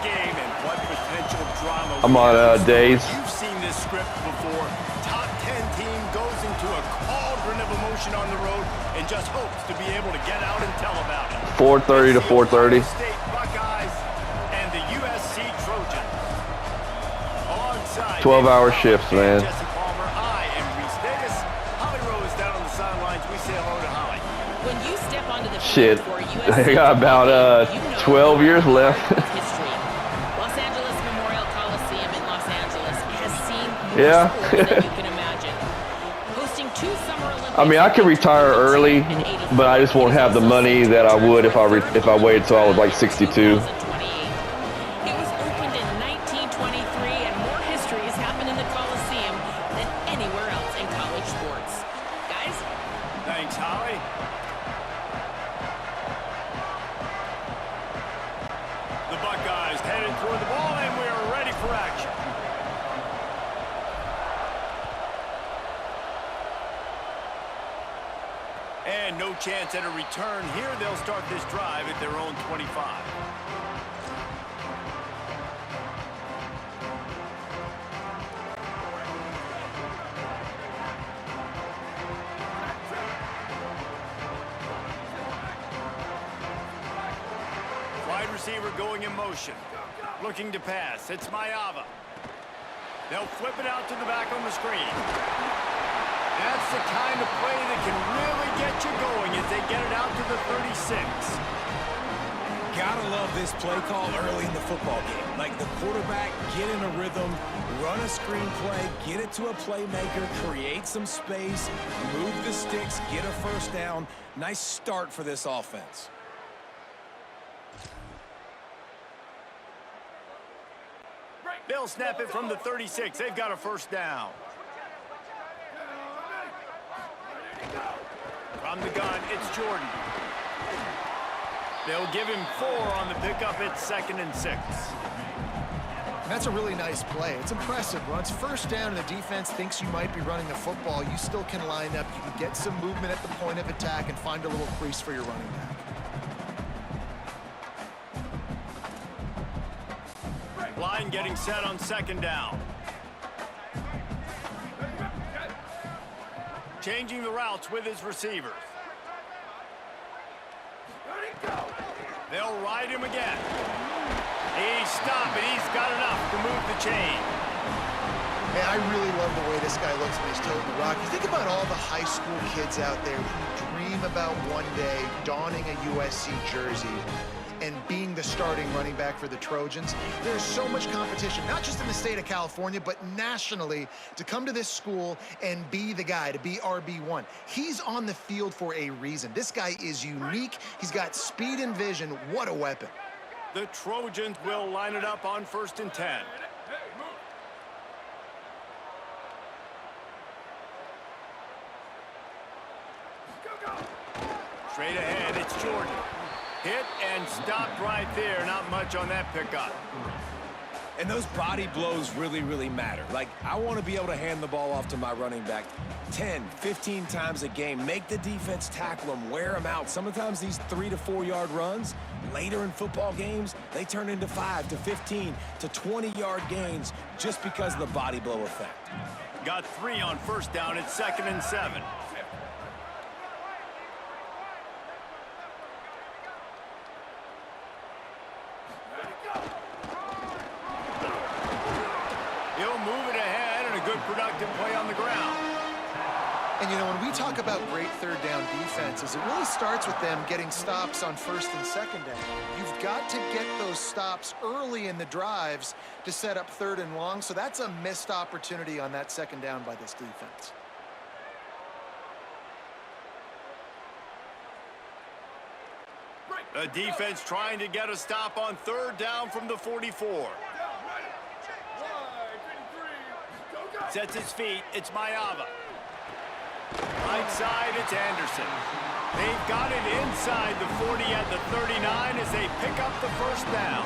game and what potential drama. I'm on days. You've seen this script before. Top 10 team goes into a cauldron of emotion on the road and just hopes to be able to get out and tell about it. 4:30 to 4:30. State Buckeyes and the USC Trojans. Alongside 12-hour shifts, man. Jesse Palmer, I am Reese Davis. Holly Rose down on the sidelines. We say hello to Holly. When you step onto the Shit, field for USC, I got about 12 years left. history. Los Angeles Memorial Coliseum in Los Angeles has seen more Yeah. sports than you can imagine. Hosting 2 Summer Olympics. I mean, I could retire early, but I just won't have the money that I would if I waited till I was like 62. It was opened in 1923, and more history has happened in the Coliseum than anywhere else in college sports. Guys? Thanks, Holly. The Buckeyes headed toward the ball, and we are ready for action. And no chance at a return here. They'll start this drive at their own 25. Wide receiver going in motion. Looking to pass. It's Mayava. They'll flip it out to the back on the screen. That's the kind of play that can really get you going as they get it out to the 36. Gotta love this play call early in the football game. Like the quarterback, get in a rhythm, run a screen play, get it to a playmaker, create some space, move the sticks, get a first down. Nice start for this offense. They'll snap it from the 36. They've got a first down. From the gun, it's Jordan. They'll give him 4 on the pickup. It's 2nd and 6. And that's a really nice play. It's impressive. Once first down and the defense thinks you might be running the football, you still can line up. You can get some movement at the point of attack and find a little crease for your running back. Line getting set on 2nd down. Changing the routes with his receivers. They'll ride him again. He's stopping. He's got enough to move the chain. Man, I really love the way this guy looks when he's toting the rock. You think about all the high school kids out there who dream about one day donning a USC jersey and being the starting running back for the Trojans. There's so much competition, not just in the state of California, but nationally, to come to this school and be the guy, to be RB1. He's on the field for a reason. This guy is unique. He's got speed and vision. What a weapon. The Trojans will line it up on 1st and 10. Straight ahead, it's Jordan. Hit and stopped right there. Not much on that pickup. And those body blows really matter. Like, I want to be able to hand the ball off to my running back 10, 15 times a game. Make the defense tackle them, wear them out. Sometimes these 3 to 4 yard runs, later in football games, they turn into 5 to 15 to 20 yard gains just because of the body blow effect. Got 3 on first down. It's 2nd and 7. He'll move it ahead and a good productive play on the ground. And, you know, when we talk about great third down defenses, it really starts with them getting stops on 1st and 2nd down. You've got to get those stops early in the drives to set up 3rd and long, so that's a missed opportunity on that 2nd down by this defense. The defense trying to get a stop on 3rd down from the 44. Sets his feet. It's Mayava. Right side, it's Anderson. They've got it inside the 40 at the 39 as they pick up the first down.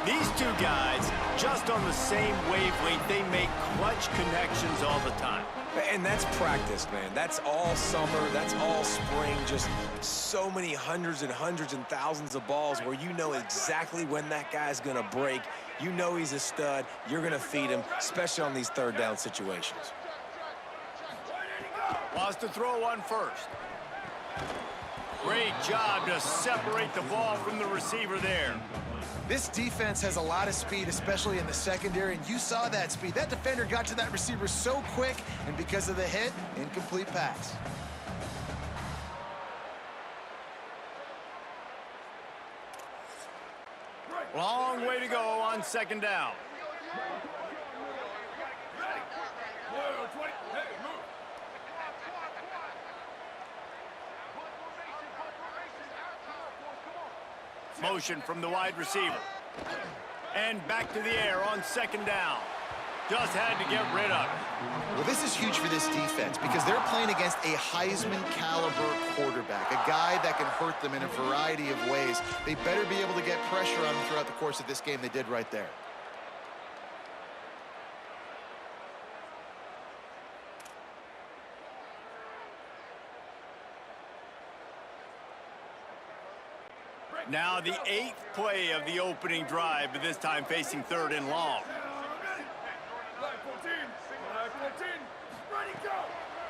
These two guys just on the same wavelength. They make clutch connections all the time. And that's practice, man. That's all summer. That's all spring. Just so many hundreds and hundreds and thousands of balls where you know exactly when that guy's going to break. You know he's a stud. You're going to feed him, especially on these third down situations. Wants to throw on first. Great job to separate the ball from the receiver there. This defense has a lot of speed, especially in the secondary, and you saw that speed. That defender got to that receiver so quick, and because of the hit, incomplete pass. Long way to go on second down. Motion from the wide receiver. And back to the air on second down. Just had to get rid of it. Well, this is huge for this defense because they're playing against a Heisman-caliber quarterback, a guy that can hurt them in a variety of ways. They better be able to get pressure on them throughout the course of this game. They did right there. Now the 8th play of the opening drive, but this time facing third and long.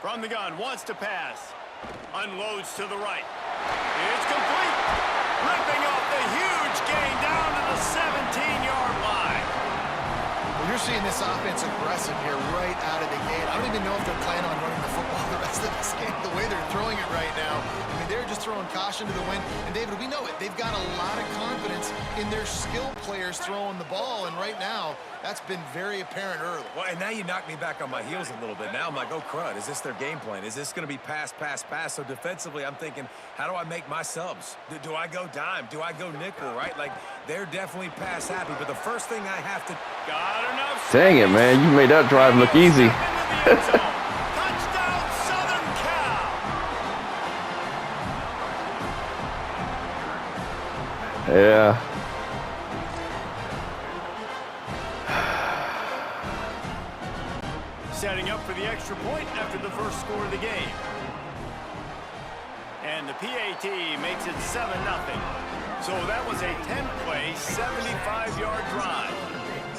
From the gun, wants to pass. Unloads to the right. It's complete. Ripping off the huge gain down to the 17-yard line. Well, you're seeing this offense aggressive here right out of the gate. I don't even know if they're planning on running the football the rest of this game. The way they're throwing it right now, I mean, they're just throwing caution to the wind. And, David, we know it. They've got a lot of confidence in their skilled players throwing the ball. And right now, that's been very apparent early. Well, and now you knock me back on my heels a little bit. Now I'm like, oh, crud, is this their game plan? Is this going to be pass, pass, pass? So defensively, I'm thinking, how do I make my subs? Do I go dime? Do I go nickel, right? Like, they're definitely pass happy. But the first thing I have to... Got enough. Dang it, man. You made that drive look easy. Touchdown, Southern Cal. Yeah. Setting up for the extra point after the first score of the game. And the PAT makes it 7-0. So that was a 10-play, 75-yard drive.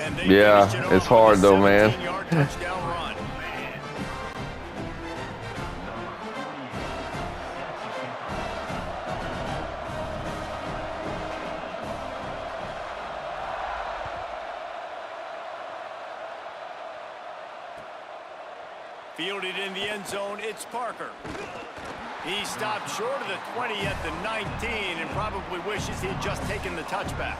And they Yeah, finished it it's off hard with a though, man. 17-yard touchdown run. Fielded in the end zone, it's Parker. He stopped short of the 20 at the 19 and probably wishes he had just taken the touchback.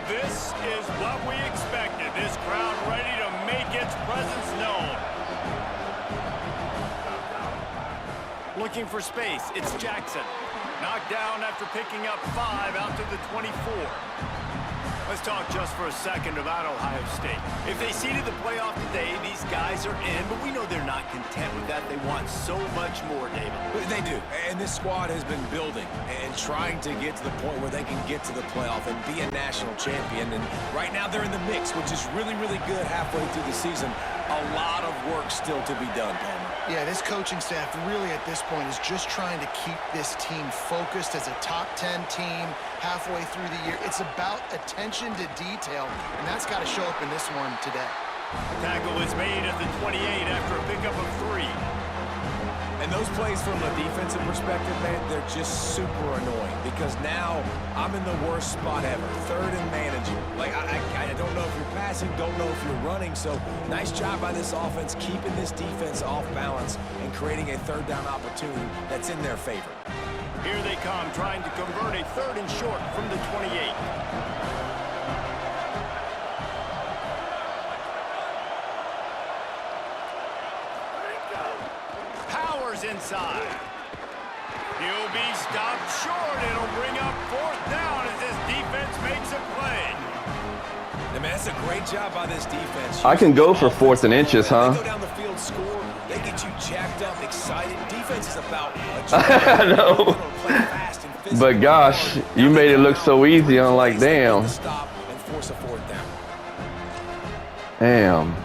This is what we expected. This crowd ready to make its presence known. Looking for space, it's Jackson. Knocked down after picking up 5 out to the 24. Let's talk just for a second about Ohio State. If they seeded the playoff today, these guys are in, but we know they're not content with that. They want so much more, David. They do, and this squad has been building and trying to get to the point where they can get to the playoff and be a national champion. And right now they're in the mix, which is really, really good halfway through the season. A lot of work still to be done, Palmer. Yeah, this coaching staff really at this point is just trying to keep this team focused as a top 10 team halfway through the year. It's about attention to detail, and that's got to show up in this one today. Tackle is made at the 28 after a pickup of 3. And those plays from a defensive perspective, man, they're just super annoying because now I'm in the worst spot ever, third and manageable. Like, I don't know if you're passing, don't know if you're running, so nice job by this offense keeping this defense off balance and creating a third down opportunity that's in their favor. Here they come, trying to convert a 3rd and short from the 28. Inside. He'll be stopped short. It'll bring up 4th down as this defense makes a play. And man, that's a great job by this defense. I can go for 4th and inches, huh? They go down the field, score. They get you jacked up, excited. Defense is about I know. But gosh, you made it look so easy. I'm like, damn. Stop and force a 4th down. Damn.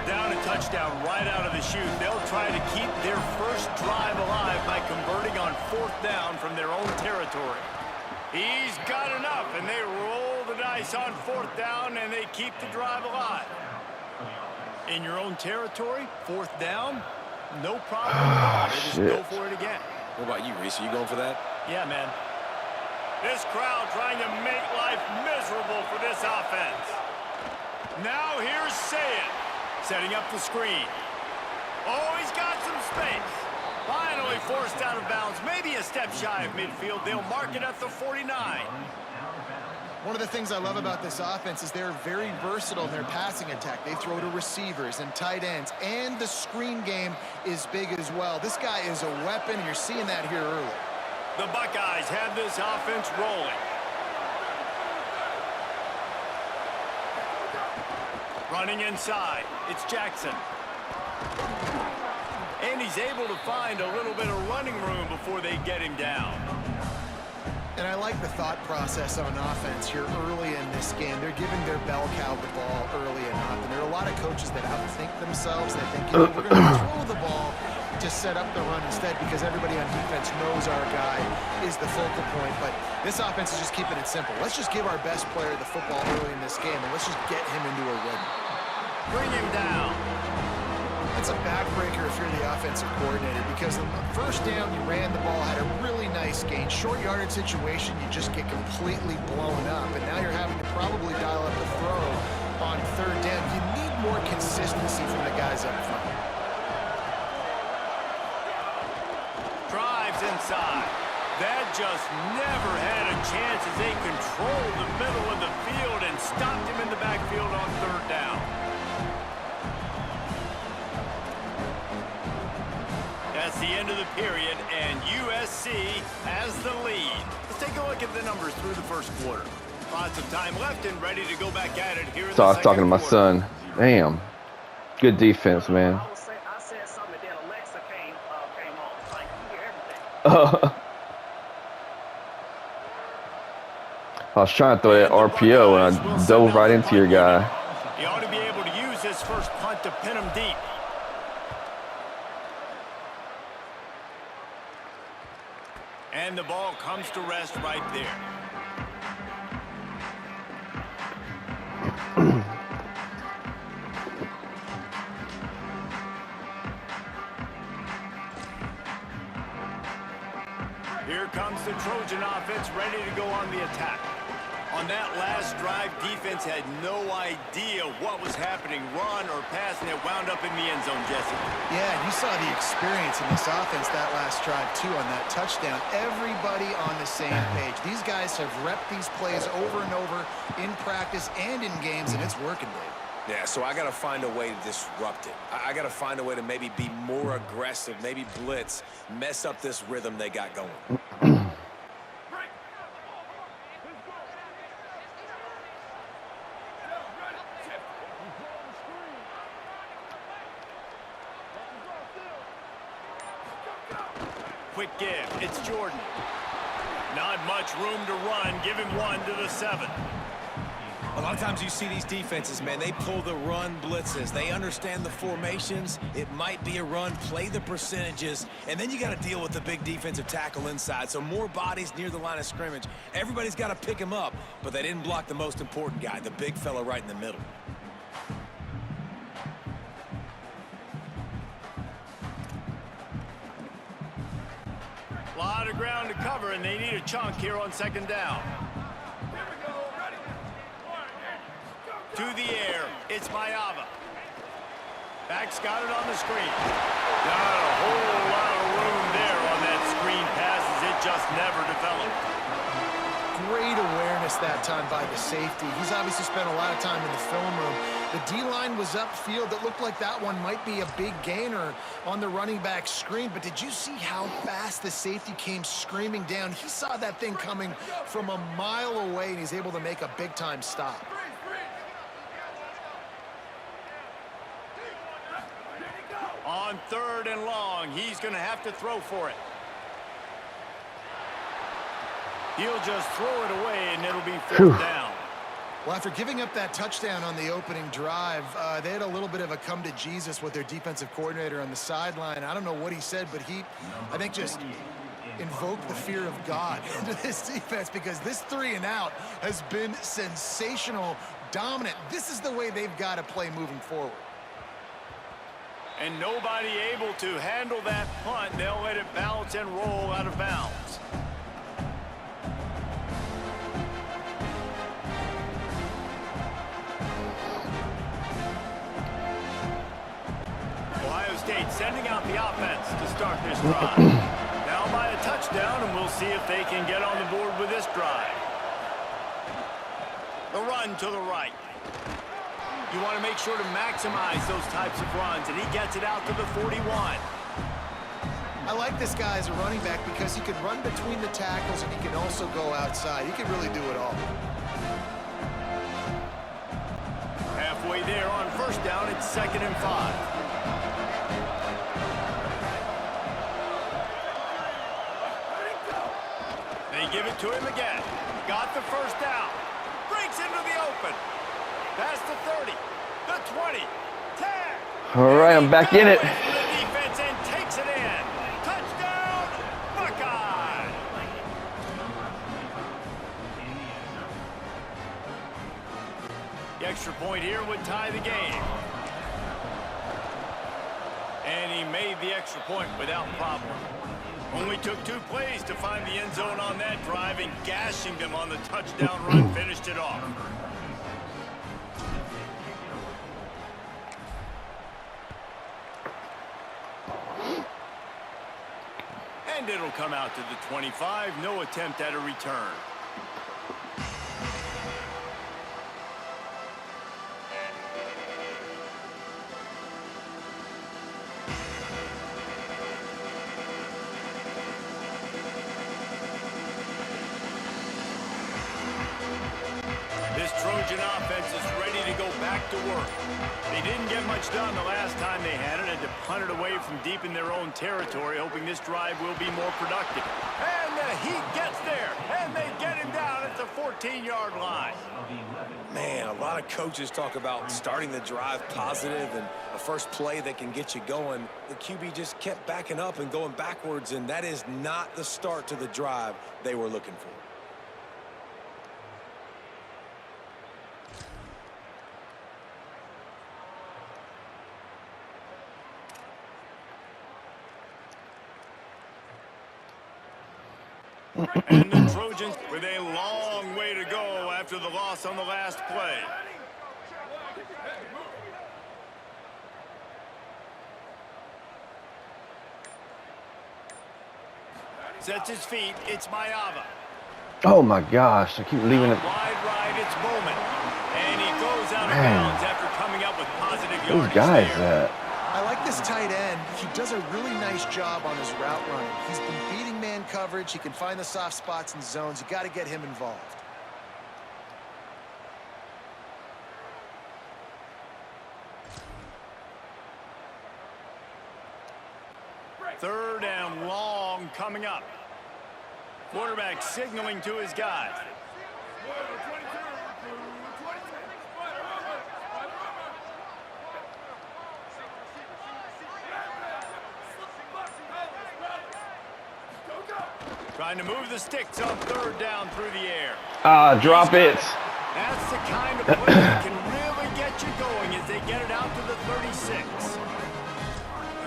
Down a touchdown right out of the chute. They'll try to keep their first drive alive by converting on 4th down from their own territory. He's got enough, and they roll the dice on 4th down, and they keep the drive alive. In your own territory, 4th down, no problem. They just go for it again. What about you, Reese? Are you going for that? Yeah, man. This crowd trying to make life miserable for this offense. Now here's Sayed, setting up the screen. Oh, he's got some space. Finally forced out of bounds, maybe a step shy of midfield. They'll mark it at the 49. One of the things I love about this offense is they're very versatile in their passing attack. They throw to receivers and tight ends, and the screen game is big as well. This guy is a weapon, and you're seeing that here early. The Buckeyes have this offense rolling. Running inside, it's Jackson. And he's able to find a little bit of running room before they get him down. And I like the thought process on offense here early in this game. They're giving their bell cow the ball early and often. There are a lot of coaches that outthink themselves. They think, you know, we're going to throw the ball to set up the run instead because everybody on defense knows our guy is the focal point. But this offense is just keeping it simple. Let's just give our best player the football early in this game, and let's just get him into a rhythm. Bring him down. That's a backbreaker if you're the offensive coordinator because on the first down you ran the ball, had a really nice gain. Short yardage situation, you just get completely blown up, and now you're having to probably dial up the throw on 3rd down. You need more consistency from the guys up front. Drives inside. That just never had a chance as they controlled the middle of the field and stopped him in the backfield on 3rd down. That's the end of the period, and USC has the lead. Let's take a look at the numbers through the first quarter. Lots of time left and ready to go back at it here in So the I was talking to my second quarter. son. Damn. Good defense, man. I said something, then Alexa came on. Like, you hear everything. I was trying to throw that RPO, and I dove right into your guy. He ought to be able to use his first punt to pin him deep. And the ball comes to rest right there. Here comes the Trojan offense ready to go on the attack. On that last drive, defense had no idea what was happening, run or pass, and it wound up in the end zone, Jesse. Yeah, and you saw the experience in this offense that last drive, too, on that touchdown. Everybody on the same page. These guys have repped these plays over and over in practice and in games, and it's working, Dave. Yeah, so I got to find a way to disrupt it. I got to find a way to maybe be more aggressive, maybe blitz, mess up this rhythm they got going. Quick give. It's Jordan. Not much room to run. Give him one to the 7. A lot of times you see these defenses, man, they pull the run blitzes. They understand the formations. It might be a run, play the percentages, and then you got to deal with the big defensive tackle inside. So more bodies near the line of scrimmage. Everybody's got to pick him up, but they didn't block the most important guy, the big fella right in the middle. A lot of ground to cover, and they need a chunk here on 2nd down. To the air, it's Mayava. Back's got it on the screen. Not a whole lot of room there on that screen pass as it just never developed. Great awareness that time by the safety. He's obviously spent a lot of time in the film room The D-line was upfield. It looked like that one might be a big gainer on the running back screen. But did you see how fast the safety came screaming down? He saw that thing coming from a mile away, and he's able to make a big-time stop. On 3rd and long, he's going to have to throw for it. He'll just throw it away, and it'll be 4th down. Well, after giving up that touchdown on the opening drive, they had a little bit of a come to Jesus with their defensive coordinator on the sideline. I don't know what he said, but I think, just invoked the fear of God into this defense, because this 3-and-out has been sensational, dominant. This is the way they've got to play moving forward. And nobody able to handle that punt. They'll let it bounce and roll out of bounds. Ohio State sending out the offense to start this drive. Now by a touchdown, and we'll see if they can get on the board with this drive. The run to the right. You want to make sure to maximize those types of runs, and he gets it out to the 41. I like this guy as a running back because he can run between the tackles and he can also go outside. He can really do it all. Halfway there on 1st down, it's 2nd and 5. They give it to him again. Got the 1st down. Breaks into the open. Past the 30, the 20, 10. All right, I'm back in it. The defense and takes it in. Touchdown, Buckeye. The extra point here would tie the game. And he made the extra point without problem. Only took 2 plays to find the end zone on that drive, and gashing them on the touchdown run finished it off. And it'll come out to the 25. No attempt at a return. This Trojan offense is ready to go back to work. They didn't get much done the last time they had it. Had to punt it away from deep in their own territory, hoping this drive will be more productive. And the Heat gets there, and they get him down at the 14-yard line. Man, a lot of coaches talk about starting the drive positive and a first play that can get you going. The QB just kept backing up and going backwards, and that is not the start to the drive they were looking for. And the Trojans with a long way to go after the loss on the last play. Sets his feet. It's Mayava. Oh my gosh, I keep leaving it. Wide right, it's Bowman. And he goes out of bounds after coming up with positive yardage. Those guys there. I like this tight end. He does a really nice job on his route running. He's been beating man coverage. He can find the soft spots and zones. You got to get him involved. Third and long coming up. Quarterback signaling to his guys. Trying to move the sticks on 3rd down through the air. Drop it. That's the kind of play that can really get you going as they get it out to the 36.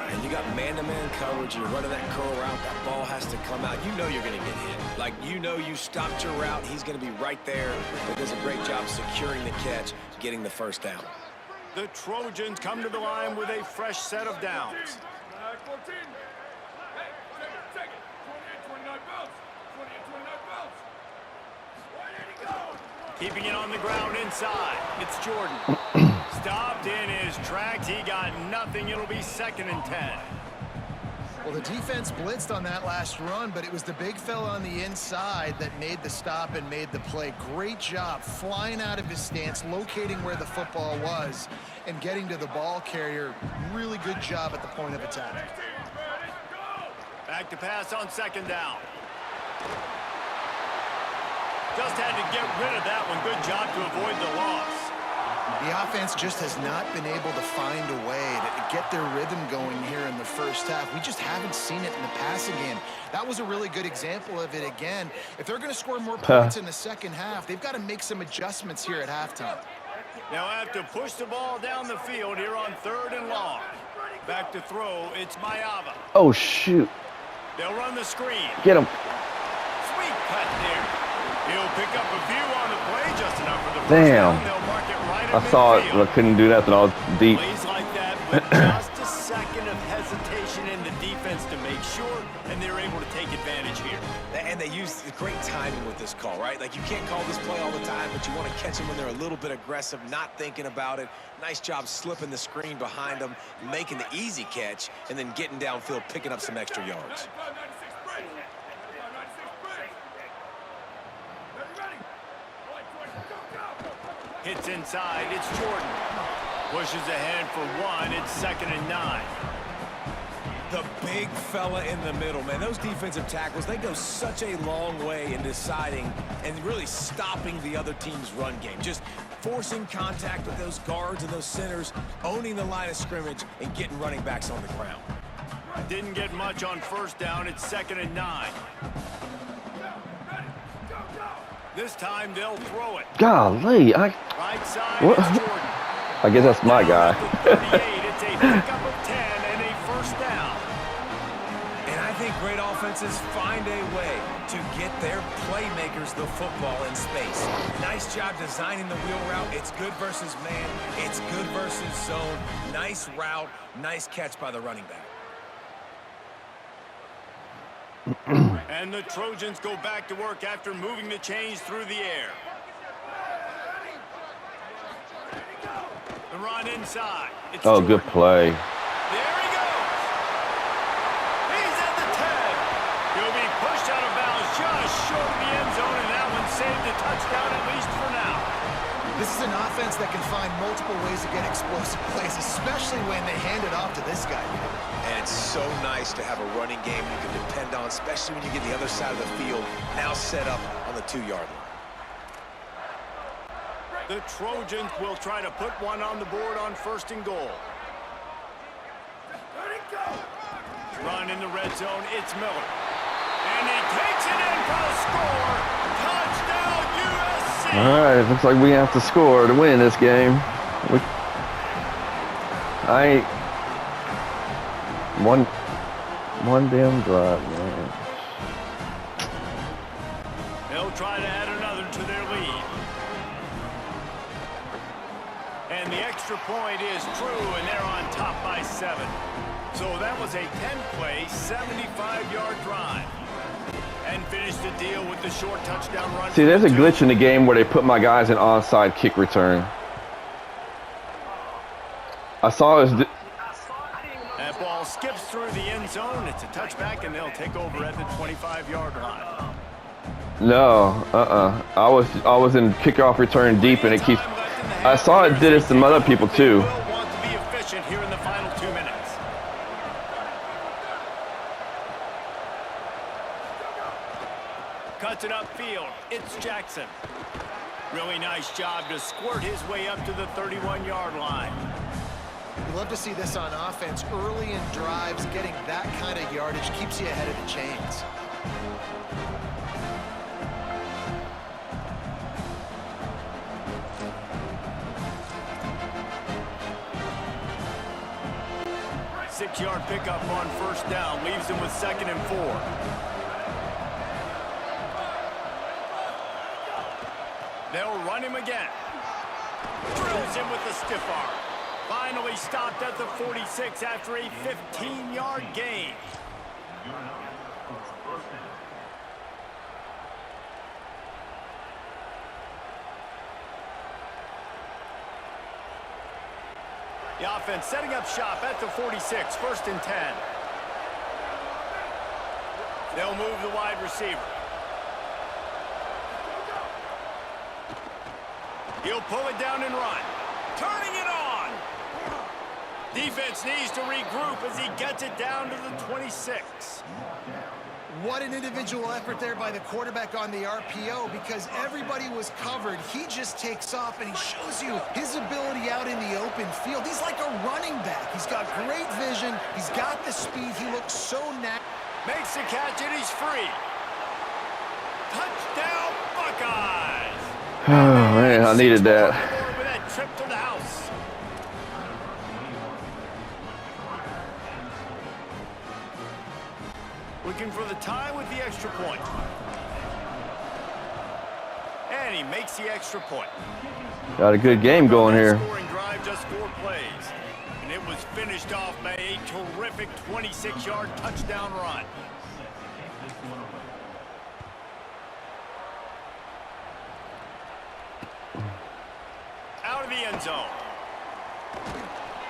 And you got man-to-man coverage. You're running that curl route. That ball has to come out. You know you're going to get hit. Like, you know you stopped your route. He's going to be right there. He does a great job securing the catch, getting the 1st down. The Trojans come to the line with a fresh set of downs. Keeping it on the ground inside. It's Jordan. stopped in his tracks. He got nothing. It'll be 2nd and 10. Well, the defense blitzed on that last run, but it was the big fella on the inside that made the stop and made the play. Great job flying out of his stance, locating where the football was, and getting to the ball carrier. Really good job at the point of attack. Back to pass on 2nd down. Just had to get rid of that one. Good job to avoid the loss. The offense just has not been able to find a way to get their rhythm going here in the first half. We just haven't seen it in the passing game. That was a really good example of it again. If they're going to score more points in the second half, they've got to make some adjustments here at halftime. Now have to push the ball down the field here on 3rd and long. Back to throw, it's Mayava. Oh, shoot. They'll run the screen. Get him. Sweet cut there. He'll pick up a few on the play, just enough for the first Damn. down. They'll mark it right I saw it, but I couldn't do nothing. I was deep. Plays like that, but just a second of hesitation in the defense to make sure, and they're able to take advantage here. And they use great timing with this call, right? Like, you can't call this play all the time, but you want to catch them when they're a little bit aggressive, not thinking about it. Nice job slipping the screen behind them, making the easy catch, and then getting downfield, picking up some extra yards. Hits inside, it's Jordan. Pushes ahead for 1, it's 2nd and 9. The big fella in the middle, man. Those defensive tackles, they go such a long way in deciding and really stopping the other team's run game. Just forcing contact with those guards and those centers, owning the line of scrimmage, and getting running backs on the ground. Didn't get much on 1st down, it's 2nd and 9. This time they'll throw it. Golly. Right side, What? it's Jordan. I guess that's my guy. It's a pickup of 10 and a 1st down. And I think great offenses find a way to get their playmakers the football in space. Nice job designing the wheel route. It's good versus man. It's good versus zone. Nice route. Nice catch by the running back. And the Trojans go back to work after moving the chains through the air. The run inside. It's Oh, good Jordan. play. There he goes. He's at the 10. He'll be pushed out of bounds just short of the end zone, and that one saved a touchdown at least for now. This is an offense that can find multiple ways to get explosive plays, especially when they hand it off to this guy. And it's so nice to have a running game you can depend on, especially when you get the other side of the field now set up on the 2-yard line. The Trojans will try to put one on the board on 1st and goal. Run in the red zone, it's Miller. And he takes it in for the score. Touchdown, USC! All right, looks like we have to score to win this game. I ain't one damn drive, man. They'll try to add another to their lead. And the extra point is true, and they're on top by 7. So that was a 10-play, 75-yard drive. And finished the deal with the short touchdown run. See, there's a glitch in the game where they put my guys in onside kick return. I saw his... That ball skips through the end zone. It's a touchback, and they'll take over at the 25-yard line. No, I was in kickoff return deep, and it keeps... I saw it did it to some other people, too. They will want to be efficient here in the final 2 minutes. Cuts it upfield. It's Jackson. Really nice job to squirt his way up to the 31-yard line. You love to see this on offense. Early in drives, getting that kind of yardage keeps you ahead of the chains. Six-yard pickup on 1st down. Leaves him with 2nd and 4. They'll run him again. Drills him with the stiff arm. Finally stopped at the 46 after a 15-yard gain. The offense setting up shop at the 46, 1st and 10. They'll move the wide receiver. He'll pull it down and run. Turning it on. Defense needs to regroup as he gets it down to the 26. What an individual effort there by the quarterback on the RPO, because everybody was covered. He just takes off and he shows you his ability out in the open field. He's like a running back. He's got great vision. He's got the speed. He looks so natural. Makes the catch and he's free. Touchdown Buckeyes. Oh, man, I needed that. With that trip to the house. Looking for the tie with the extra point. And he makes the extra point. Got a good game going here. Scoring drive, just 4 plays. And it was finished off by a terrific 26-yard touchdown run. Out of the end zone.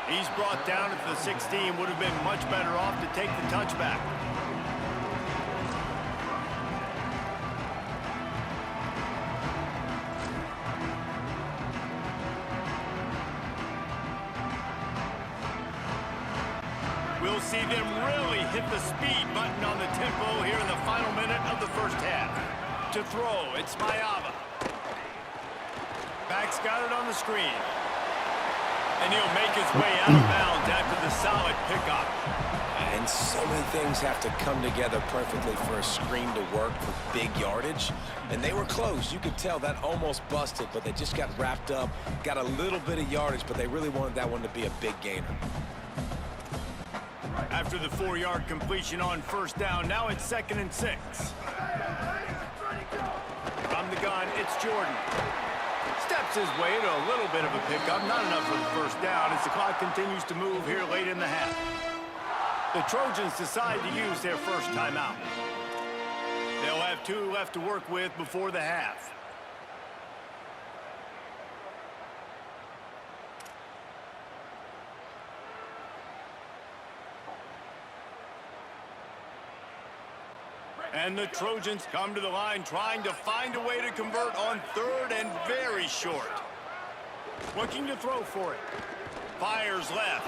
He's brought down at the 16. Would have been much better off to take the touchback. We'll see them really hit the speed button on the tempo here in the final minute of the first half. To throw, it's Mayava. Back's got it on the screen. And he'll make his way out of bounds after the solid pickup. And so many things have to come together perfectly for a screen to work for big yardage. And they were close. You could tell that almost busted, but they just got wrapped up, got a little bit of yardage, but they really wanted that one to be a big gainer. After the 4-yard completion on 1st down, now it's 2nd and 6. From the gun, it's Jordan. Steps his way to a little bit of a pickup, not enough for the 1st down as the clock continues to move here late in the half. The Trojans decide to use their first timeout. They'll have 2 left to work with before the half. And the Trojans come to the line trying to find a way to convert on 3rd and very short. Looking to throw for it. Fires left.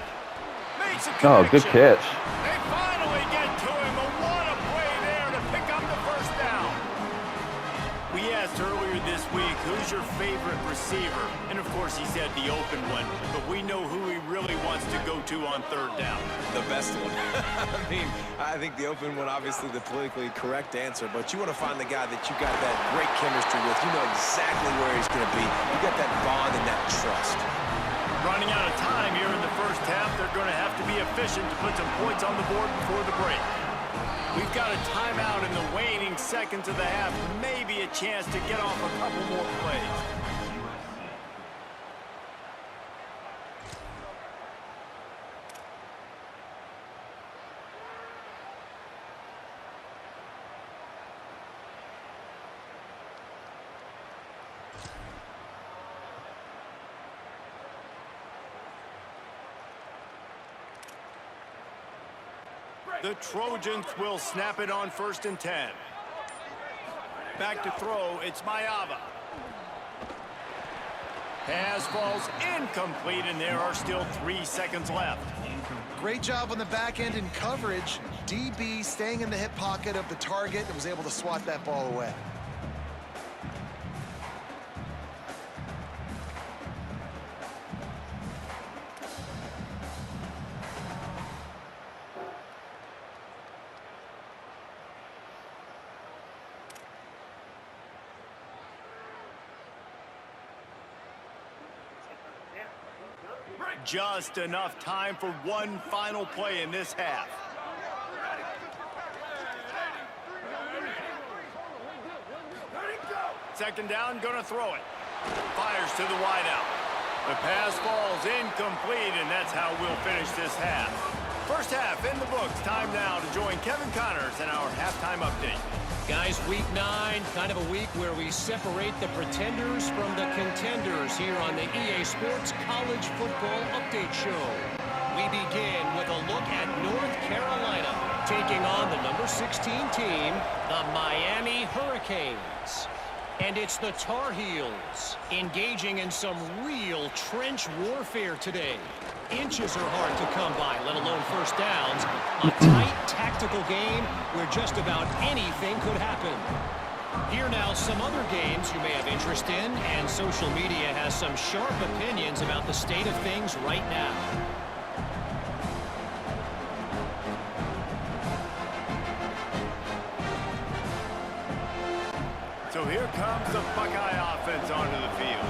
Makes a connection. Oh, good catch. They finally get to him. But what a play there to pick up the 1st down. We asked earlier this week, who's your favorite receiver? And of course he said the open one. But we know who he really wants to go to on 3rd down. The best one. I think the open one, obviously the politically correct answer, but you want to find the guy that you got that great chemistry with. You know exactly where he's going to be. You got that bond and that trust. Running out of time here in the 1st half, they're going to have to be efficient to put some points on the board before the break. We've got a timeout in the waning seconds of the half. Maybe a chance to get off a couple more plays. The Trojans will snap it on 1st and 10. Back to throw, it's Mayava. Pass falls incomplete, and there are still 3 seconds left. Great job on the back end in coverage. DB staying in the hip pocket of the target and was able to swat that ball away. Just enough time for one final play in this half. Second down, gonna throw it. Fires to the wideout. The pass falls incomplete, and that's how we'll finish this half. First half in the books. Time now to join Kevin Connors in our halftime update. Guys, week 9, kind of a week where we separate the pretenders from the contenders here on the EA Sports College Football Update Show. We begin with a look at North Carolina taking on the number 16 team, the Miami Hurricanes. And it's the Tar Heels engaging in some real trench warfare today. Inches are hard to come by, let alone first downs. A tight tactical game where just about anything could happen. Here now, some other games you may have interest in, and social media has some sharp opinions about the state of things right now. So here comes the Buckeye offense onto the field.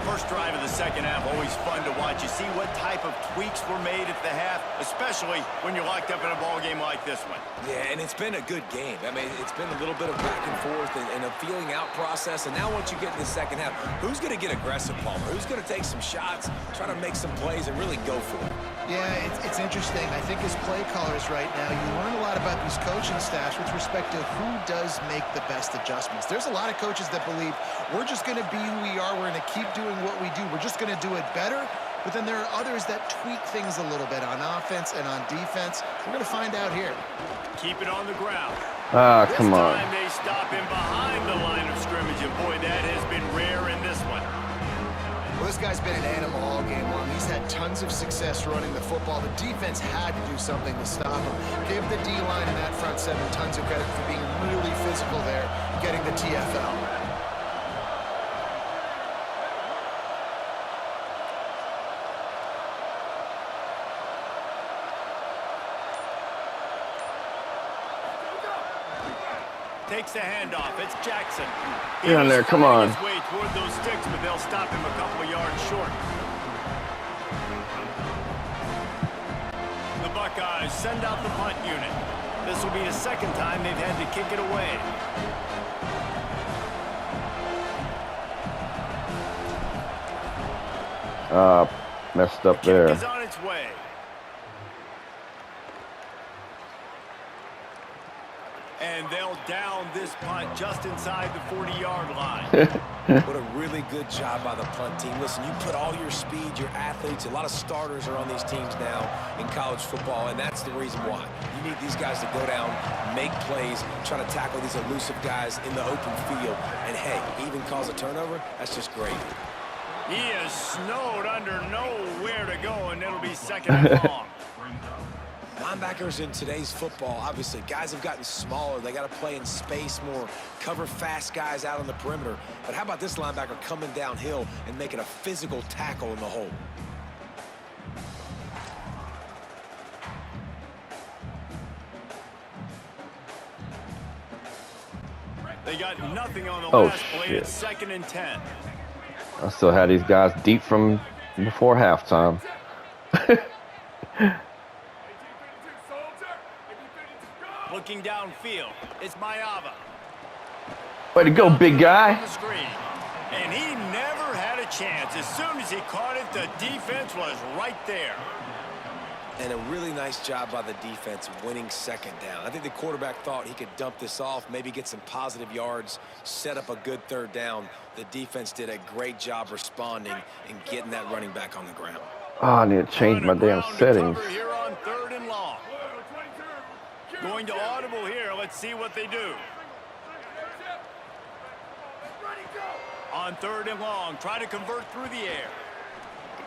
First drive of the second half, always fun to watch. You see what type of tweaks were made at the half, especially when you're locked up in a ball game like this one. Yeah, and it's been a good game. I mean, it's been a little bit of back and forth and a feeling out process. And now once you get in the second half, who's going to get aggressive, Palmer? Who's going to take some shots, try to make some plays, and really go for it? Yeah, it's interesting. I think as play callers right now, you learn a lot about these coaching staffs with respect to who does make the best adjustments. There's a lot of coaches that believe we're just going to be who we are. We're going to keep doing what we do. We're just going to do it better. But then there are others that tweak things a little bit on offense and on defense. We're going to find out here. Keep it on the ground. Ah, come on. This time they stop him behind the line of scrimmage, and boy, that has been rare in this one. Well, this guy's been an animal all game long. He's had tons of success running the football. The defense had to do something to stop him. Give the D-line and that front seven tons of credit for being really physical there, getting the TFL. Takes the handoff. It's Jackson. Get on there, come on. His way toward those sticks, but they'll stop him a couple of yards short. The Buckeyes send out the punt unit. This will be the second time they've had to kick it away. Messed up Kick there. is on its way. And they'll down this punt just inside the 40-yard line. What a really good job by the punt team. Listen, you put all your speed, your athletes, a lot of starters are on these teams now in college football, and that's the reason why. You need these guys to go down, make plays, try to tackle these elusive guys in the open field. And, hey, even cause a turnover, that's just great. He is snowed under nowhere to go, and it'll be second and long. Linebackers in today's football, obviously, guys have gotten smaller. They got to play in space more, cover fast guys out on the perimeter. But how about this linebacker coming downhill and making a physical tackle in the hole? They got nothing on the Oh, last play. shit. It's 2nd and 10. I still had these guys deep from before halftime. Looking downfield, it's Mayava. Way to go, big guy. On the screen. And he never had a chance. As soon as he caught it, the defense was right there. And a really nice job by the defense winning second down. I think the quarterback thought he could dump this off, maybe get some positive yards, set up a good third down. The defense did a great job responding and getting that running back on the ground. Oh, I need to change my damn settings. Here on 3rd and long. Going to audible here. Let's see what they do. On 3rd and long, try to convert through the air.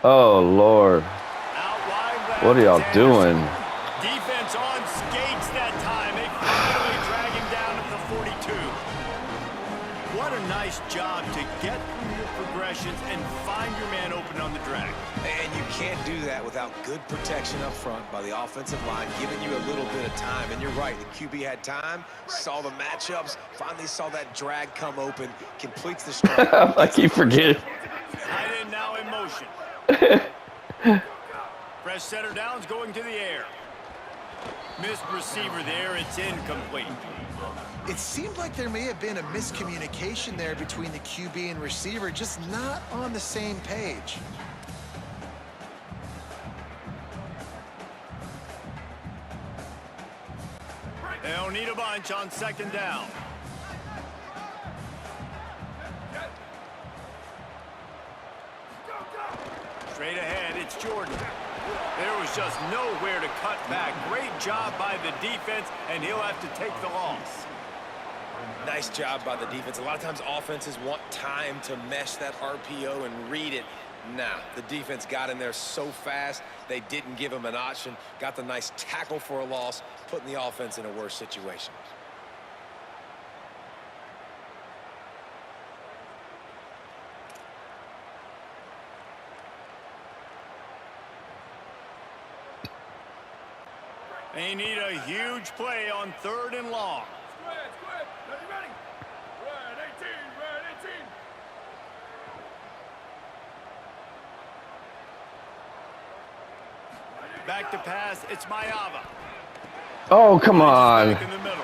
Oh, Lord. Out wide left, What are y'all it's doing? Anderson. Defense on skates that time. They finally drag him down at the 42. What a nice job to get through your progressions and find your man open on the drag. And you can't do that without good protection up front by the offensive line, giving you a little bit of time. And you're right, the QB had time, saw the matchups, finally saw that drag come open, completes the strike. I keep forgetting. Tight end now in motion. Fresh center downs going to the air. Missed receiver there. It's incomplete. It seemed like there may have been a miscommunication there between the QB and receiver, just not on the same page. They'll need a bunch on second down. Straight ahead, it's Jordan. There was just nowhere to cut back. Great job by the defense, and he'll have to take the loss. Nice job by the defense. A lot of times offenses want time to mesh that RPO and read it. Nah, the defense got in there so fast, they didn't give him an option. Got the nice tackle for a loss, putting the offense in a worse situation. They need a huge play on 3rd and long. Back to pass, it's Mayava. Oh, come on. In the middle.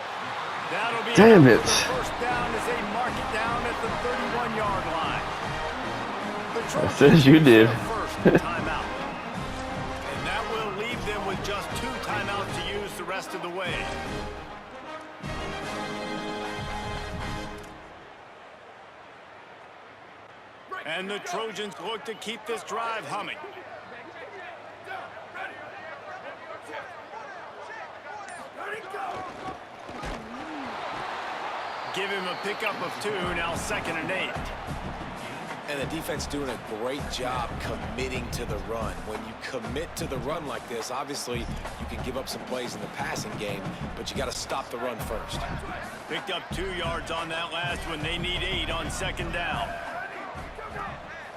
That'll be Damn it. First down as they mark it down at the 31-yard line. The Trojans Says you did. First timeout. And that will leave them with just 2 timeouts to use the rest of the way. And the Trojans look to keep this drive humming. Give him a pickup of 2, now 2nd and 8. And the defense doing a great job committing to the run. When you commit to the run like this, obviously you can give up some plays in the passing game, but you got to stop the run first. Picked up 2 yards on that last one. They need 8 on 2nd down.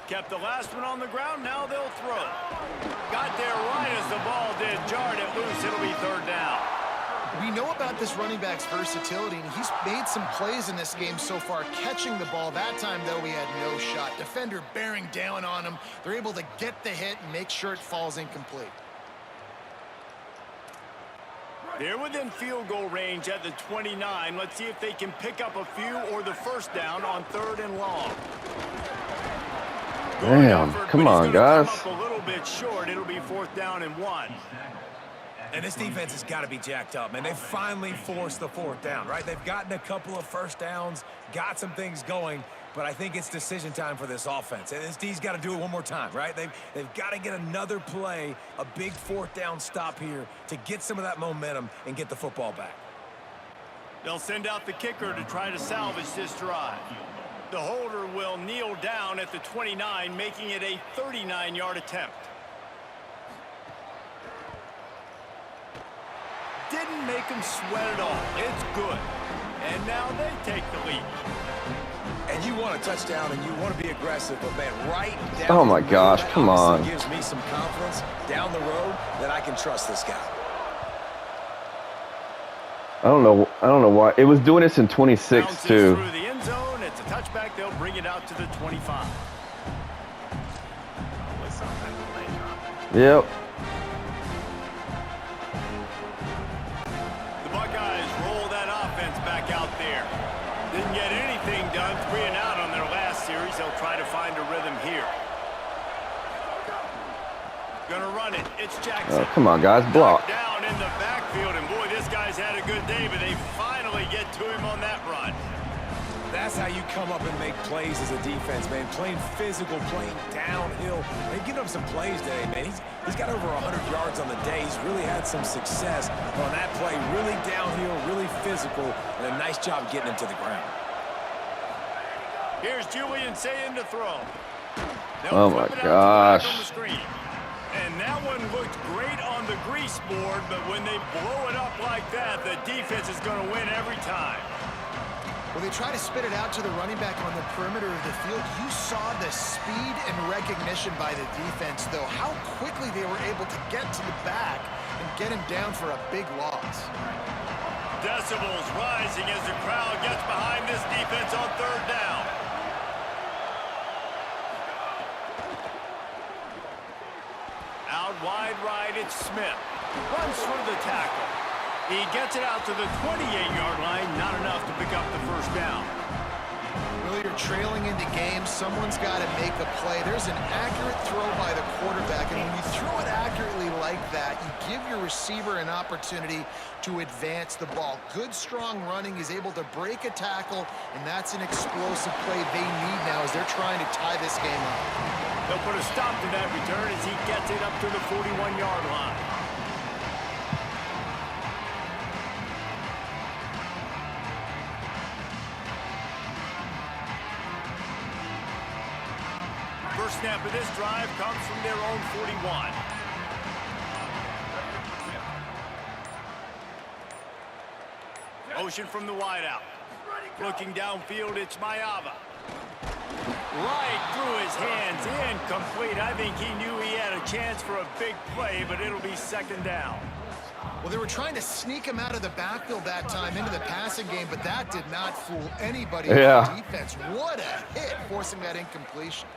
Kept the last one on the ground. Now they'll throw. Got there right as the ball did. Jarred it loose. It'll be 3rd down. We know about this running back's versatility, and he's made some plays in this game so far, catching the ball. That time, though, he had no shot. Defender bearing down on him. They're able to get the hit and make sure it falls incomplete. They're within field goal range at the 29. Let's see if they can pick up a few or the first down on 3rd and long. Damn, come on, guys. Come up a little bit short. It'll be 4th down and 1. And this defense has got to be jacked up, man. They finally forced the 4th down, right? They've gotten a couple of first downs, got some things going, but I think it's decision time for this offense. And this D's got to do it one more time, right? They've got to get another play, a big 4th down stop here to get some of that momentum and get the football back. They'll send out the kicker to try to salvage this drive. The holder will kneel down at the 29, making it a 39-yard attempt. Didn't make them sweat at all. It's good. And now they take the lead. And you want a touchdown and you want to be aggressive, but man, right down Oh my gosh, come on. gives me some confidence down the road that I can trust this guy. I don't know why. It was doing this in 26 Bounces too. through the end zone. It's a touchback. They'll bring it out to the 25. Yep. The Buckeyes roll that offense back out there. Didn't get anything done. 3 and out on their last series. They'll try to find a rhythm here. Gonna run it. It's Jackson. Oh, come on, guys, block. Down in the backfield, and boy, this guy's had a good day, but they finally get to him on that run. That's how you come up and make plays as a defense, man. Playing physical, playing downhill. They've given up some plays today, man. He's got over 100 yards on the day. He's really had some success on that play. Really downhill, really physical, and a nice job getting him to the ground. Here's Julian saying to throw. Oh my gosh. On the screen. And that one looked great on the grease board, but when they blow it up like that, the defense is going to win every time. Well, they try to spit it out to the running back on the perimeter of the field. You saw the speed and recognition by the defense, though, how quickly they were able to get to the back and get him down for a big loss. Decibels rising as the crowd gets behind this defense on 3rd down. Out wide right, it's Smith. Runs through the tackle. He gets it out to the 28-yard line. Not enough to pick up the first down. Really, you're trailing into games. Someone's got to make a play. There's an accurate throw by the quarterback, and when you throw it accurately like that, you give your receiver an opportunity to advance the ball. Good, strong running is able to break a tackle, and that's an explosive play they need now as they're trying to tie this game up. They'll put a stop to that return as he gets it up to the 41-yard line. First snap of this drive comes from their own 41. Motion from the wideout. Looking downfield, it's Mayava. Right through his hands, incomplete. I think he knew he had a chance for a big play, but it'll be second down. Well, they were trying to sneak him out of the backfield that time into the passing game, but that did not fool anybody on defense. What a hit, forcing that incompletion.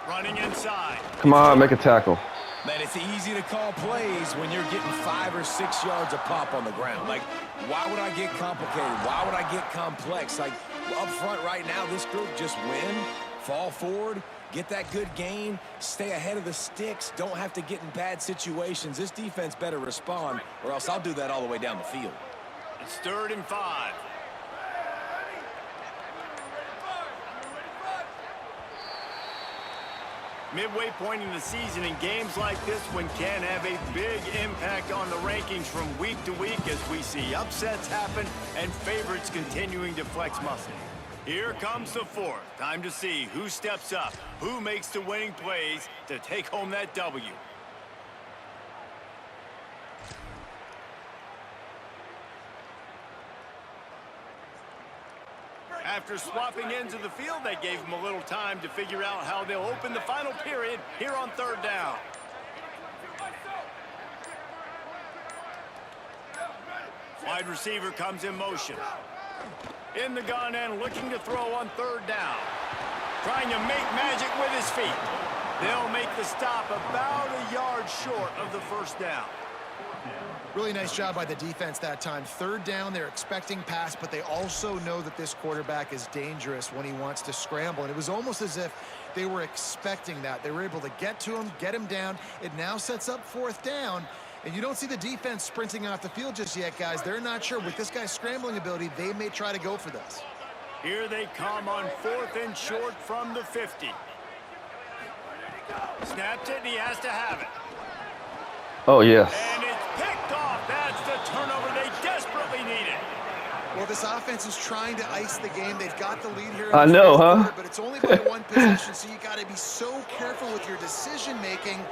Running inside. Come on, make a tackle. Man, it's easy to call plays when you're getting 5 or 6 yards a pop on the ground. Like, why would I get complicated? Why would I get complex? Like, up front right now, this group just win, fall forward, get that good gain, stay ahead of the sticks, don't have to get in bad situations. This defense better respond, or else I'll do that all the way down the field. It's 3rd and 5. Midway point in the season, and games like this one can have a big impact on the rankings from week to week as we see upsets happen and favorites continuing to flex muscle. Here comes the 4th. Time to see who steps up, who makes the winning plays to take home that W. After swapping ends of the field, that gave them a little time to figure out how they'll open the final period here on 3rd down. Wide receiver comes in motion. In the gun and looking to throw on 3rd down. Trying to make magic with his feet. They'll make the stop about a yard short of the 1st down. Really nice job by the defense that time. 3rd down, they're expecting pass, but they also know that this quarterback is dangerous when he wants to scramble. And it was almost as if they were expecting that. They were able to get to him, get him down. It now sets up 4th down. And you don't see the defense sprinting off the field just yet, guys. They're not sure. With this guy's scrambling ability, they may try to go for this. Here they come on 4th and short from the 50. Snapped it, and he has to have it. Oh, yes. And it's picked off. That's the turnover they desperately needed. Well, this offense is trying to ice the game. They've got the lead here. I know, huh? Quarter, but it's only by 1 possession, so you got to be so careful with your decision-making.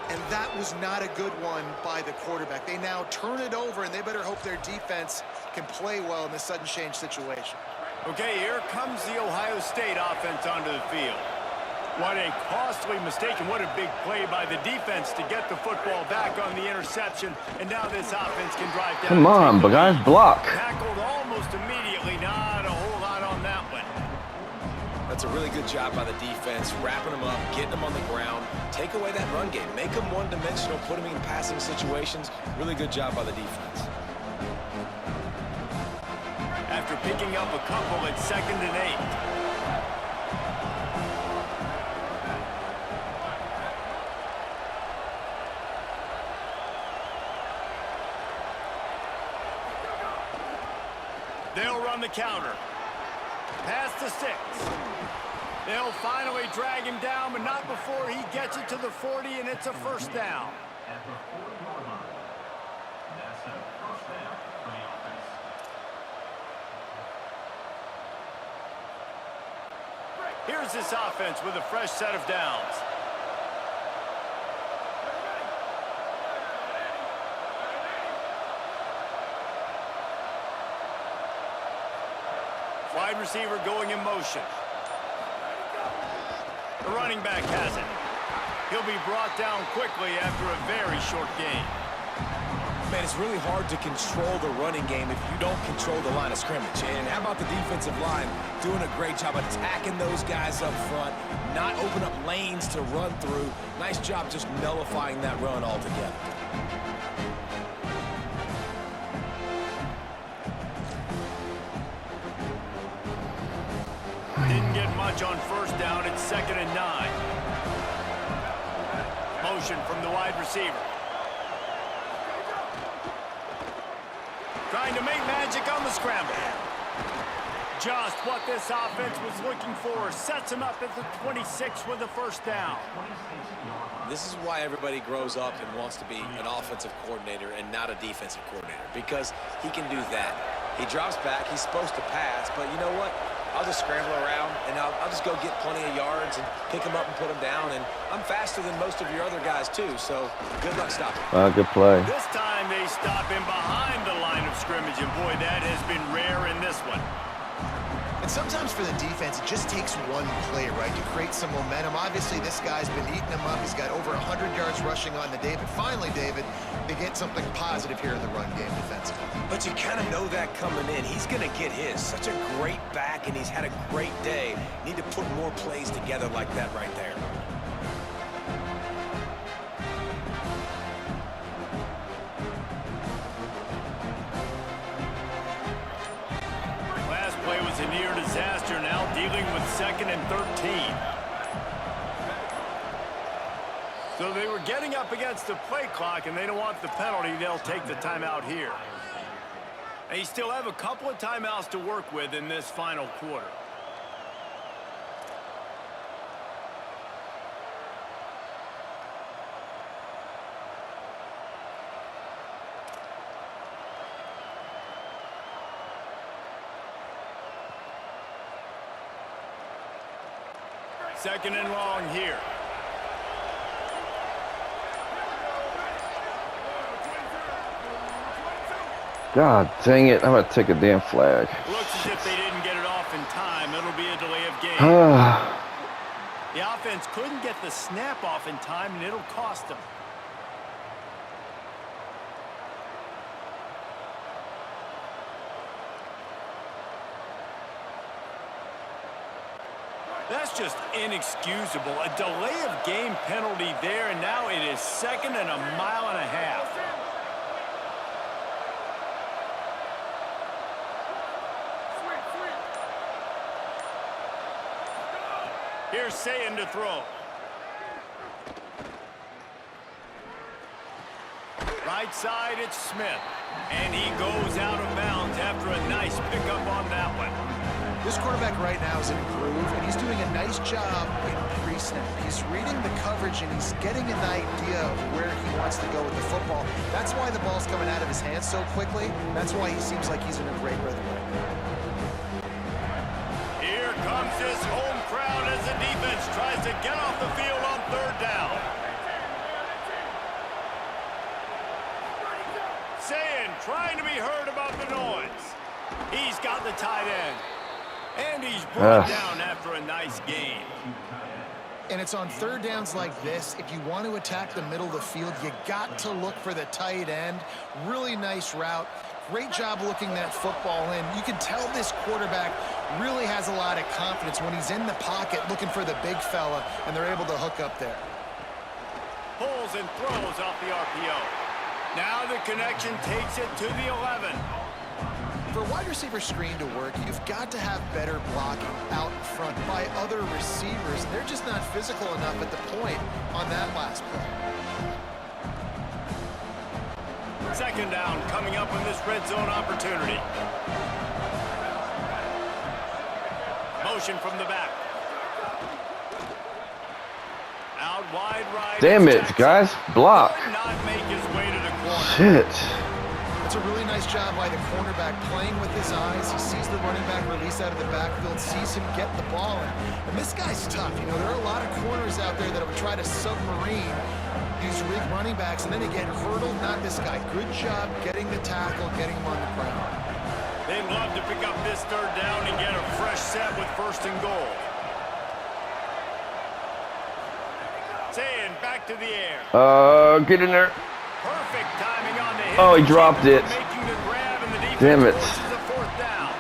And that was not a good one by the quarterback. They now turn it over, and they better hope their defense can play well in this sudden change situation. Okay, here comes the Ohio State offense onto the field. What a costly mistake, and what a big play by the defense to get the football back on the interception. And now this offense can drive down. Come on, but guys, block. Tackled almost immediately. Not a whole lot on that one. That's a really good job by the defense, wrapping them up, getting them on the ground, take away that run game, make them one-dimensional, put them in passing situations. Really good job by the defense. After picking up a couple at 2nd and 8. They'll run the counter. Past the 6. They'll finally drag him down, but not before he gets it to the 40, and it's a 1st down. Here's this offense with a fresh set of downs. Wide receiver going in motion. The running back has it. He'll be brought down quickly after a very short game. Man, it's really hard to control the running game if you don't control the line of scrimmage. And how about the defensive line doing a great job attacking those guys up front, not open up lanes to run through. Nice job just nullifying that run altogether. much on first down. It's 2nd and 9. Motion from the wide receiver. Trying to make magic on the scramble. Just what this offense was looking for. Sets him up at the 26 with a first down. This is why everybody grows up and wants to be an offensive coordinator and not a defensive coordinator, because he can do that. He drops back. He's supposed to pass, but you know what? I'll just scramble around, and I'll just go get plenty of yards and pick them up and put them down, and I'm faster than most of your other guys, too, so good luck stopping. Good play. This time they stop him behind the line of scrimmage, and boy, that has been rare in this one. And sometimes for the defense, it just takes one play, right, to create some momentum. Obviously, this guy's been eating them up. He's got over 100 yards rushing on the day. But finally, David, they get something positive here in the run game defensively. But you kind of know that coming in. He's going to get his. Such a great back, and he's had a great day. Need to put more plays together like that right there. Play was a near disaster, now dealing with 2nd and 13. So they were getting up against the play clock, and they don't want the penalty. They'll take the timeout here. They still have a couple of timeouts to work with in this final quarter. Second and long here. God dang it. I'm going to take a damn flag. Looks as if they didn't get it off in time. It'll be a delay of game. The offense couldn't get the snap off in time, and it'll cost them. That's just inexcusable. A delay of game penalty there, and now it is 2nd and a mile and a half. Here's Sayin to throw. Right side, it's Smith. And he goes out of bounds after a nice pickup on that one. This quarterback right now is in a groove, and he's doing a nice job in pre-snap. He's reading the coverage, and he's getting an idea of where he wants to go with the football. That's why the ball's coming out of his hands so quickly. That's why he seems like he's in a great rhythm right now. Here comes this home crowd as the defense tries to get off the field on 3rd down. Sayin trying to be heard about the noise. He's got the tight end. And he's brought down after a nice game. And it's on 3rd downs like this. If you want to attack the middle of the field, you got to look for the tight end. Really nice route. Great job looking that football in. You can tell this quarterback really has a lot of confidence when he's in the pocket looking for the big fella, and they're able to hook up there. Pulls and throws off the RPO. Now the connection takes it to the 11. For a wide receiver screen to work, you've got to have better blocking out in front by other receivers. They're just not physical enough at the point on that last play. 2nd down coming up on this red zone opportunity. Motion from the back. Out wide right. Damn it, guys. Block. Not make his way to the corner. Shit. It's a really nice job by the cornerback playing with his eyes. He sees the running back release out of the backfield, sees him get the ball. And this guy's tough. You know, there are a lot of corners out there that would try to submarine these weak running backs, and then they get hurdled. Not this guy. Good job getting the tackle, getting him on the ground. They'd love to pick up this 3rd down and get a fresh set with 1st and goal. Sayin back to the air. Get in there. Perfect timing on the hit. Oh, he dropped it. Making the grab, and the defense Damn it. forces a 4th down.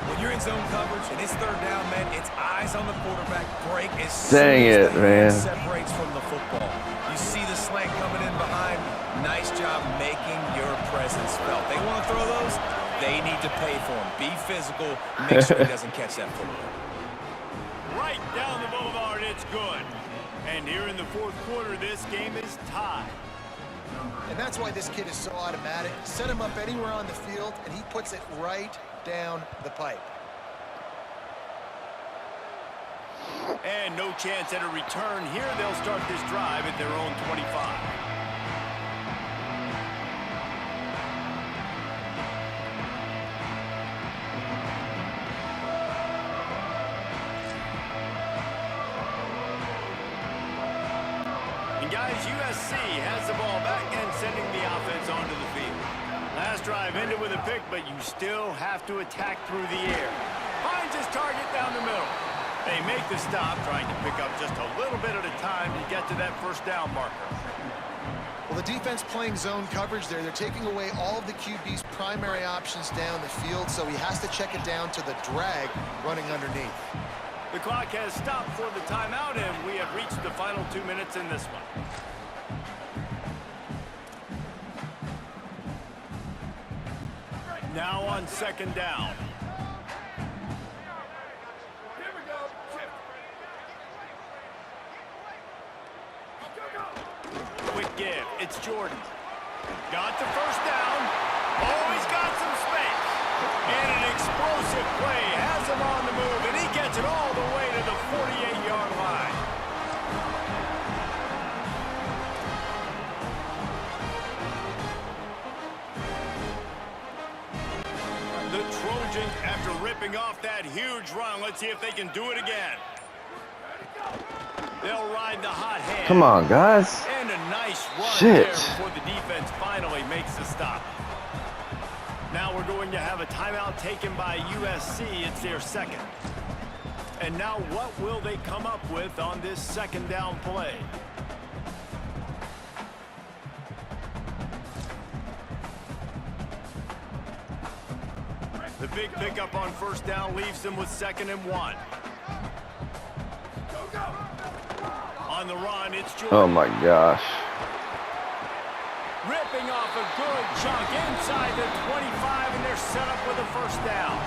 When you're in zone coverage and it's 3rd down, man, it's eyes on the quarterback. Break as Dang soon as it, the man. hand separates from the football. You see the slant coming in behind. Nice job making your presence felt. They want to throw those. They need to pay for them. Be physical. Make sure he doesn't catch that football. right down the boulevard. It's good. And here in the fourth quarter, this game is tied. And that's why this kid is so automatic. Set him up anywhere on the field, and he puts it right down the pipe. And no chance at a return here. They'll start this drive at their own 25. And guys, USC has the ball back and sending the offense onto the field. Last drive ended with a pick, but you still have to attack through the air. Finds his target down the middle. They make the stop, trying to pick up just a little bit at a time to get to that first down marker. Well, the defense playing zone coverage there. They're taking away all of the QB's primary options down the field, so he has to check it down to the drag running underneath. The clock has stopped for the timeout, and we have reached the final 2 minutes in this one. Now on second down. Quick give. It's Jordan. Got the first down. Oh, he's got some space. And an explosive play has him on the move, and he gets it all the way to the 48-yard line. The Trojans, after ripping off that huge run, let's see if they can do it again. They'll ride the hot hand. Come on, guys. And a nice run Shit. there before the defense finally makes the stop. Now we're going to have a timeout taken by USC. It's their second. And now what will they come up with on this second down play? The big pickup on first down leaves them with 2nd and 1. On the run, it's Jordan. Oh my gosh. Ripping off a good chunk inside the 25, and they're set up with a first down.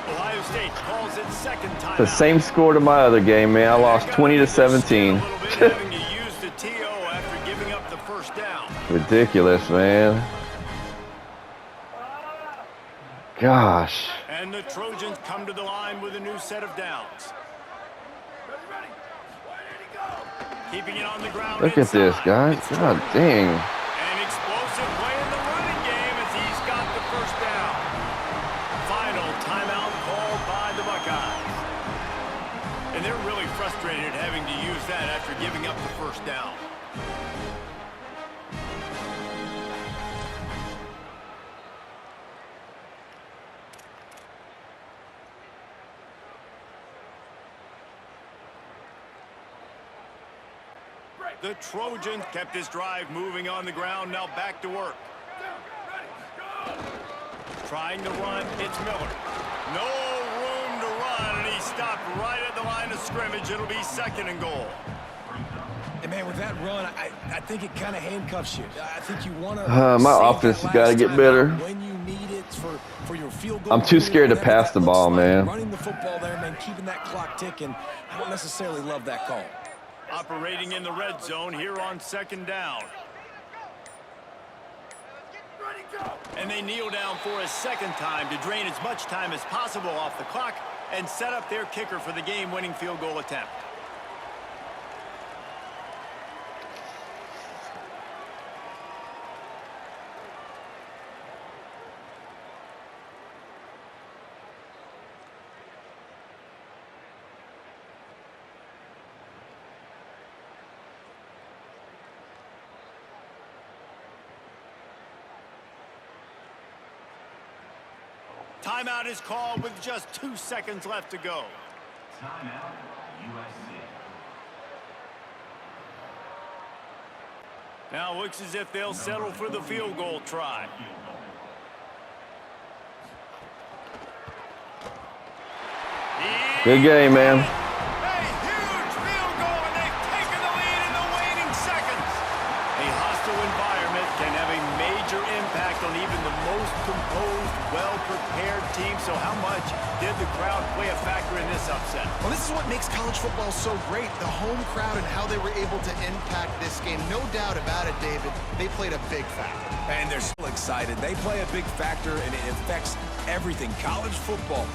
Ohio State calls it second time. The same score to my other game, man. I lost 20-17. Having to use the TO after giving up the first down. Ridiculous, man. Gosh. And the Trojans come to the line with a new set of downs. Keeping it on the ground. Look at this, guys. God dang. An explosive play in the running game as he's got the first down. Final timeout called by the Buckeyes. And they're really frustrated having to use that after giving up the first down. The Trojans kept this drive moving on the ground, now back to work. Trying to run, it's Miller. No room to run, and he stopped right at the line of scrimmage. It'll be 2nd and goal. And man, with that run, I think it kind of handcuffs you. I think you want to. My offense has got to get better. When you need it for your field goal. I'm too scared to pass the ball, man. Running the football there, man, keeping that clock ticking. I don't necessarily love that call. Operating in the red zone here on second down. And they kneel down for a second time to drain as much time as possible off the clock and set up their kicker for the game-winning field goal attempt. Timeout is called with just 2 seconds left to go. Timeout, USC. Now looks as if they'll settle for the field goal try. Good game, man. A huge field goal, and they've taken the lead in the waning seconds. A hostile environment can have a major impact on even the most composed, well-prepared team. So how much did the crowd play a factor in this upset? Well, this is what makes college football so great, the home crowd and how they were able to impact this game. No doubt about it, David, they played a big factor. And they're still excited. They play a big factor, and it affects everything. College football